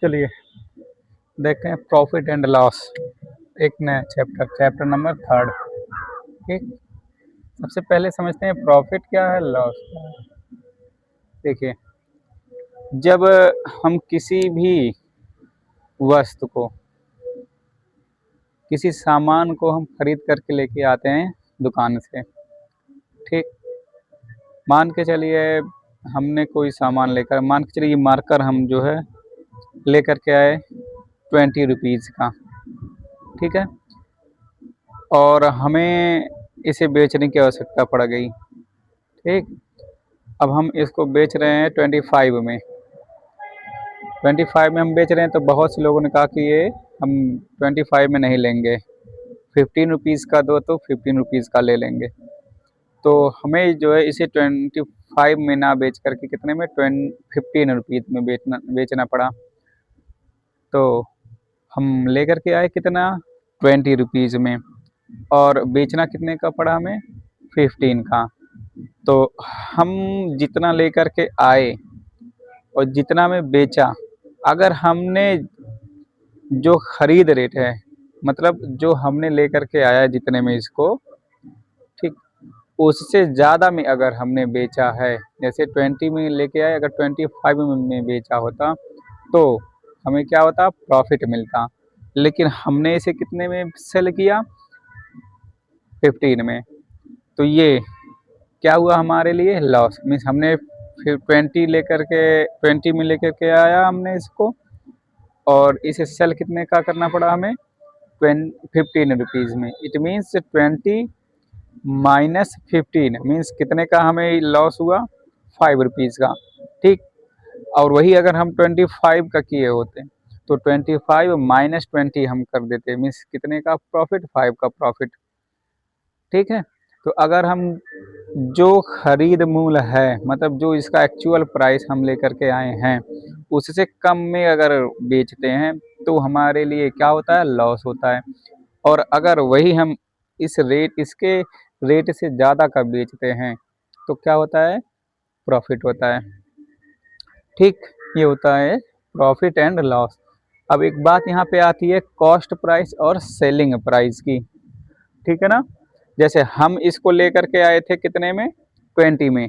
चलिए देखते हैं प्रॉफिट एंड लॉस, एक नया चैप्टर नंबर 3। ठीक, सबसे पहले समझते हैं प्रॉफिट क्या है, लॉस क्या है। देखिए, जब हम किसी भी वस्तु को, किसी सामान को हम खरीद करके लेके आते हैं दुकान से, ठीक, मान के चलिए हमने कोई सामान लेकर, मान के चलिए मार्कर हम जो है लेकर के आए 20 रुपीज़ का, ठीक है, और हमें इसे बेचने की आवश्यकता पड़ गई। ठीक, अब हम इसको बेच रहे हैं 25 में, 25 में हम बेच रहे हैं। तो बहुत से लोगों ने कहा कि ये हम 25 में नहीं लेंगे, 15 रुपीज़ का दो तो 15 रुपीज़ का ले लेंगे। तो हमें जो है इसे 25 में ना बेच करके कितने में 15 रुपीज़ में बेचना पड़ा। तो हम ले करके आए कितना, 20 रुपीज़ में, और बेचना कितने का पड़ा हमें, 15 का। तो हम जितना लेकर के आए और जितना में बेचा, अगर हमने जो खरीद रेट है, मतलब जो हमने लेकर के आया जितने में इसको, ठीक, उससे ज़्यादा में अगर हमने बेचा है, जैसे 20 में लेके आए, अगर 25 में बेचा होता तो हमें क्या होता, प्रॉफिट मिलता। लेकिन हमने इसे कितने में सेल किया, 15 में। तो ये क्या हुआ हमारे लिए, लॉस। मीन्स हमने फिर 20 में लेकर के आया हमने इसको, और इसे सेल कितने का करना पड़ा हमें, 15 रुपीज़ में। इट मीन्स 20 माइनस 15 मीन्स कितने का हमें लॉस हुआ, 5 रुपीज़ का। ठीक, और वही अगर हम 25 का किए होते तो 25 माइनस 20 हम कर देते, मीन्स कितने का प्रॉफिट, 5 का प्रॉफिट। ठीक है, तो अगर हम जो खरीद मूल्य है, मतलब जो इसका एक्चुअल प्राइस हम लेकर के आए हैं, उससे कम में अगर बेचते हैं तो हमारे लिए क्या होता है, लॉस होता है। और अगर वही हम इसके रेट से ज़्यादा का बेचते हैं तो क्या होता है, प्रॉफिट होता है। ठीक, ये होता है प्रॉफिट एंड लॉस। अब एक बात यहाँ पे आती है कॉस्ट प्राइस और सेलिंग प्राइस की, ठीक है ना। जैसे हम इसको लेकर के आए थे कितने में, 20 में।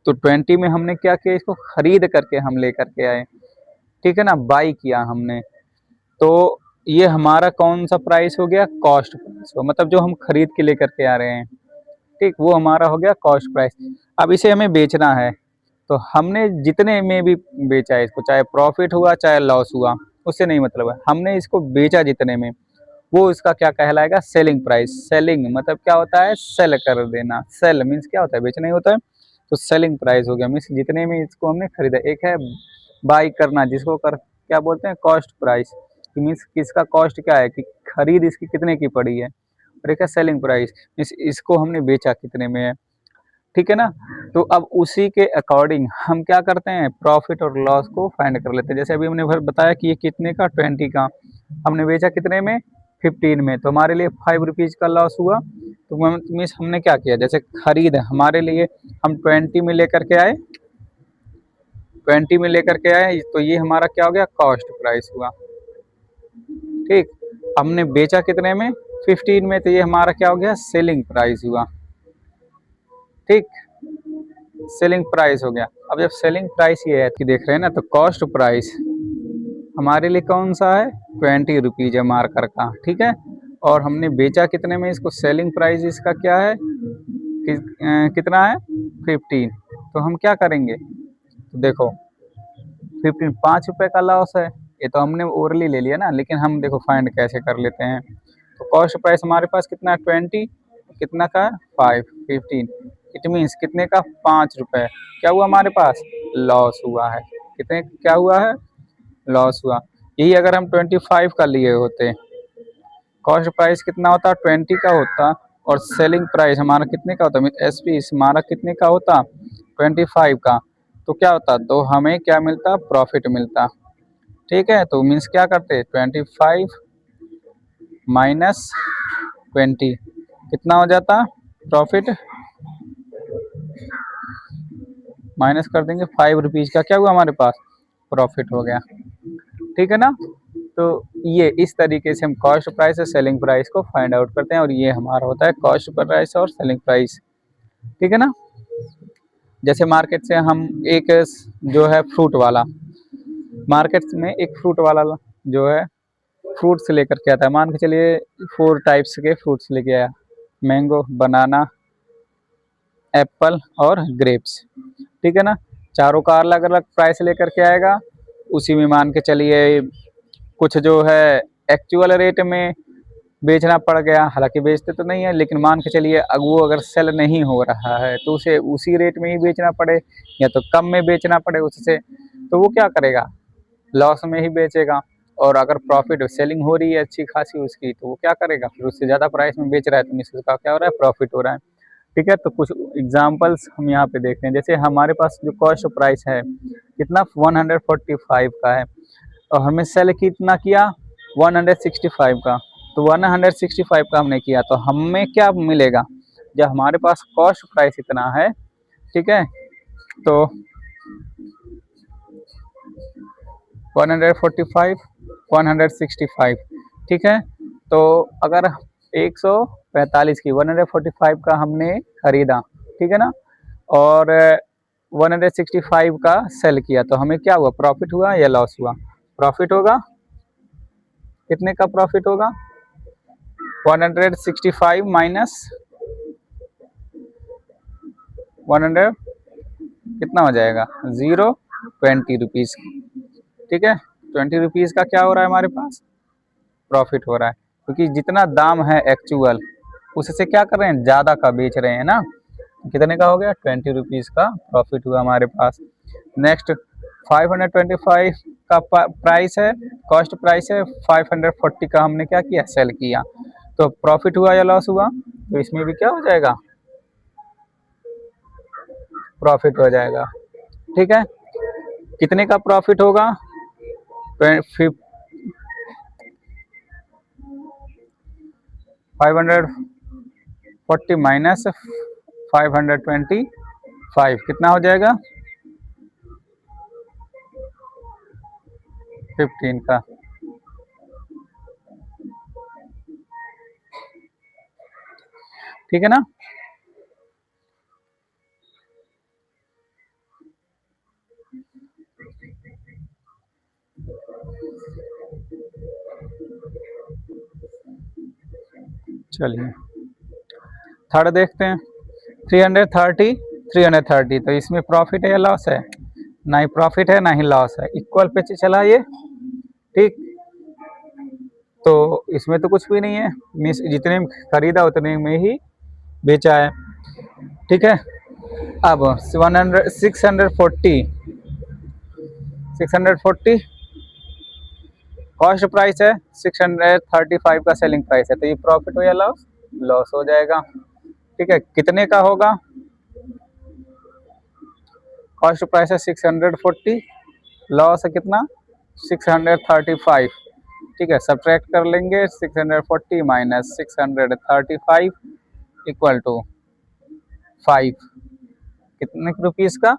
तो 20 में हमने क्या किया, इसको खरीद करके हम लेकर के आए, ठीक है ना, बाई किया हमने। तो ये हमारा कौन सा प्राइस हो गया, कॉस्ट प्राइस, मतलब जो हम खरीद के लेकर के आ रहे हैं, ठीक, वो हमारा हो गया कॉस्ट प्राइस। अब इसे हमें बेचना है, तो हमने जितने में भी बेचा है इसको, चाहे प्रॉफिट हुआ चाहे लॉस हुआ, उससे नहीं मतलब है, हमने इसको बेचा जितने में, वो इसका क्या कहलाएगा, सेलिंग प्राइस। सेलिंग मतलब क्या होता है, सेल कर देना। सेल मीन्स क्या होता है, बेचना ही होता है। तो सेलिंग प्राइस हो गया, मीन्स जितने में इसको हमने खरीदा। एक है बाई करना, जिसको क्या बोलते हैं, कॉस्ट प्राइस, मीन्स किसका कॉस्ट क्या है, कि खरीद इसकी कितने की पड़ी है। और एक है सेलिंग प्राइस, मीन्स इसको हमने बेचा कितने में है, ठीक है ना। तो अब उसी के अकॉर्डिंग हम क्या करते हैं, प्रॉफिट और लॉस को फाइंड कर लेते हैं। जैसे अभी हमने बताया कि ये कितने का, 20 का, हमने बेचा कितने में, 15 में, तो हमारे लिए 5 रुपीज़ का लॉस हुआ। तो मीन्स हमने क्या किया, जैसे खरीद हमारे लिए हम 20 में लेकर के आए, 20 में लेकर के आए, तो ये हमारा क्या हो गया, कॉस्ट प्राइस हुआ। ठीक, हमने बेचा कितने में, 15 में, तो ये हमारा क्या हो गया, सेलिंग प्राइस हुआ। ठीक, सेलिंग प्राइस हो गया। अब जब सेलिंग प्राइस ये है कि देख रहे हैं ना, तो कॉस्ट प्राइस हमारे लिए कौन सा है, 20 रुपीज़ है मार्कर का, ठीक है। और हमने बेचा कितने में इसको, सेलिंग प्राइस इसका क्या है, कितना है, 15। तो हम क्या करेंगे, तो देखो 15, 5 रुपये का लॉस है। ये तो हमने ओवरली ले लिया ना, लेकिन हम देखो फाइंड कैसे कर लेते हैं। तो कॉस्ट प्राइस हमारे पास कितना है, 20, कितना का है, 5, 15। इट मीन्स कितने का, 5 रुपये। क्या हुआ हमारे पास, लॉस हुआ है। कितने, क्या हुआ है, लॉस हुआ। यही अगर हम 25 का लिए होते, कॉस्ट प्राइस कितना होता, 20 का होता, और सेलिंग प्राइस हमारा कितने का होता, एसपी हमारा कितने का होता, 25 का, तो क्या होता, तो हमें क्या मिलता, प्रॉफिट मिलता। ठीक है, तो मीन्स क्या करते, 25 माइनस 20 कितना हो जाता, प्रॉफिट, माइनस कर देंगे 5 रुपीज़ का, क्या हुआ हमारे पास, प्रॉफिट हो गया। ठीक है ना। तो ये इस तरीके से हम कॉस्ट प्राइस और सेलिंग प्राइस को फाइंड आउट करते हैं, और ये हमारा होता है कॉस्ट प्राइस और सेलिंग प्राइस। ठीक है ना। जैसे मार्केट से हम एक जो है फ्रूट वाला, मार्केट में एक फ्रूट वाला जो है फ्रूट्स लेकर के आता है, मान के चलिए 4 टाइप्स के फ्रूट्स लेके आया, मैंगो, बनाना, एप्पल और ग्रेप्स। ठीक है ना। चारों का अलग अलग प्राइस लेकर के आएगा। उसी में मान के चलिए कुछ जो है एक्चुअल रेट में बेचना पड़ गया, हालांकि बेचते तो नहीं है, लेकिन मान के चलिए वो अगर सेल नहीं हो रहा है तो उसे उसी रेट में ही बेचना पड़े या तो कम में बेचना पड़े उससे, तो वो क्या करेगा, लॉस में ही बेचेगा। और अगर प्रॉफिट सेलिंग हो रही है अच्छी खासी उसकी, तो वो क्या करेगा, फिर उससे ज़्यादा प्राइस में बेच रहा है तो मिस उसका क्या हो रहा है, प्रॉफिट हो रहा है। ठीक है। तो कुछ एग्जांपल्स हम यहाँ पे देखते हैं। जैसे हमारे पास जो कॉस्ट प्राइस है कितना 145 का है, और हमें सेल कितना किया 165 का, तो 165 का हमने किया, तो हमें क्या मिलेगा, जब हमारे पास कॉस्ट प्राइस इतना है, ठीक है, तो 145 165, ठीक है। तो अगर 145 की 145 का हमने खरीदा, ठीक है ना, और 165 का सेल किया, तो हमें क्या हुआ, प्रॉफिट हुआ या लॉस हुआ, प्रॉफिट होगा। कितने का प्रॉफिट होगा, 165 माइनस 100 कितना हो जाएगा, 20 रुपीज़। ठीक है। 20 रुपीज़ का क्या हो रहा है हमारे पास, प्रॉफिट हो रहा है, क्योंकि जितना दाम है एक्चुअल उससे क्या कर रहे हैं, ज़्यादा का बेच रहे हैं ना। कितने का हो गया, 20 रुपीज़ का प्रॉफिट हुआ हमारे पास। नेक्स्ट 525 का प्राइस है, कॉस्ट प्राइस है, 540 का हमने क्या किया, सेल किया, तो प्रॉफिट हुआ या लॉस हुआ, तो इसमें भी क्या हो जाएगा, प्रॉफिट हो जाएगा। ठीक है। कितने का प्रॉफिट होगा, 540 माइनस 525 कितना हो जाएगा, 15 का। ठीक है ना। चलिए थर्ड देखते हैं, 330 330, तो इसमें प्रॉफिट है या लॉस है, ना ही प्रॉफिट है ना ही लॉस है, इक्वल पे चला ये। ठीक। तो इसमें तो कुछ भी नहीं है, मीन्स जितने में खरीदा उतने में ही बेचा है। ठीक है। अब 640 कॉस्ट प्राइस है, 635 का सेलिंग प्राइस है, तो ये प्रॉफिट हो या लॉस, लॉस हो जाएगा। ठीक है। कितने का होगा, कॉस्ट प्राइस है 640, लॉस है कितना 635। ठीक है। सब्ट्रैक्ट कर लेंगे, 640 माइनस 635 इक्वल टू 5, कितने रुपीज़ का,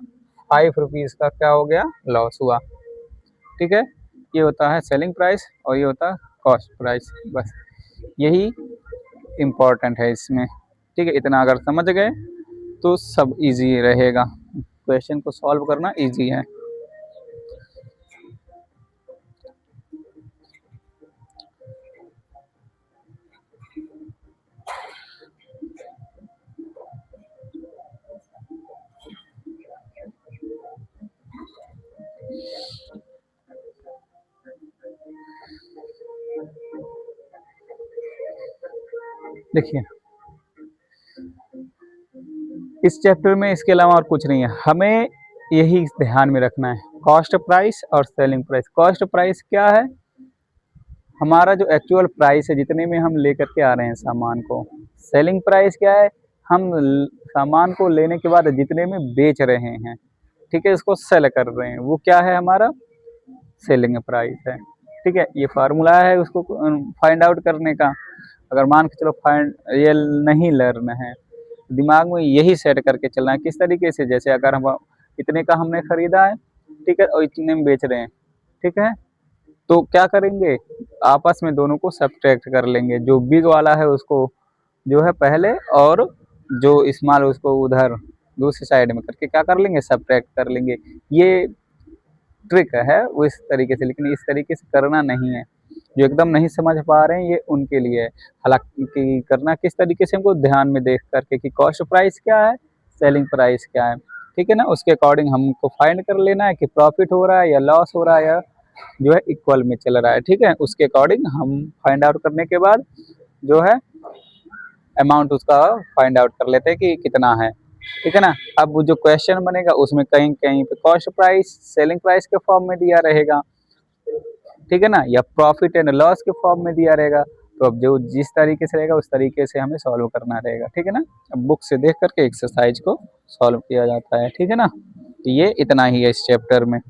5 रुपीज़ का क्या हो गया, लॉस हुआ। ठीक है। ये होता है सेलिंग प्राइस और ये होता है कॉस्ट प्राइस, बस यही इम्पोर्टेंट है इसमें। ठीक है। इतना अगर समझ गए तो सब इजी रहेगा, क्वेश्चन को सॉल्व करना इजी है। देखिए इस चैप्टर में इसके अलावा और कुछ नहीं है, हमें यही ध्यान में रखना है, कॉस्ट प्राइस और सेलिंग प्राइस। कॉस्ट प्राइस क्या है, हमारा जो एक्चुअल प्राइस है जितने में हम लेकर के आ रहे हैं सामान को। सेलिंग प्राइस क्या है, हम सामान को लेने के बाद जितने में बेच रहे हैं, ठीक है, इसको सेल कर रहे हैं, वो क्या है, हमारा सेलिंग प्राइस है। ठीक है। ये फार्मूला है उसको फाइंड आउट करने का। अगर मान के चलो फाइंड ये नहीं लर्न है, दिमाग में यही सेट करके चलना है, किस तरीके से, जैसे अगर हम इतने का हमने खरीदा है, ठीक है, और इतने में बेच रहे हैं, ठीक है, तो क्या करेंगे, आपस में दोनों को सब्ट्रैक्ट कर लेंगे। जो बिग वाला है उसको जो है पहले, और जो स्मॉल उसको उधर दूसरी साइड में करके क्या कर लेंगे, सब्ट्रैक्ट कर लेंगे। ये ट्रिक है वो इस तरीके से, लेकिन इस तरीके से करना नहीं है। जो एकदम नहीं समझ पा रहे हैं ये उनके लिए है। हालांकि करना किस तरीके से, हमको ध्यान में देख करके कि कॉस्ट प्राइस क्या है, सेलिंग प्राइस क्या है, ठीक है ना, उसके अकॉर्डिंग हमको फाइंड कर लेना है कि प्रॉफिट हो रहा है या लॉस हो रहा है, या जो है इक्वल में चल रहा है, ठीक है। उसके अकॉर्डिंग हम फाइंड आउट करने के बाद जो है अमाउंट उसका फाइंड आउट कर लेते हैं कि कितना है, ठीक है ना। अब वो जो क्वेश्चन बनेगा उसमें कहीं कहीं पे कॉस्ट प्राइस सेलिंग प्राइस के फॉर्म में दिया रहेगा, ठीक है ना, या प्रॉफिट एंड लॉस के फॉर्म में दिया रहेगा। तो अब जो जिस तरीके से रहेगा उस तरीके से हमें सॉल्व करना रहेगा, ठीक है ना। अब बुक से देख करके एक्सरसाइज को सॉल्व किया जाता है, ठीक है ना। तो ये इतना ही है इस चैप्टर में।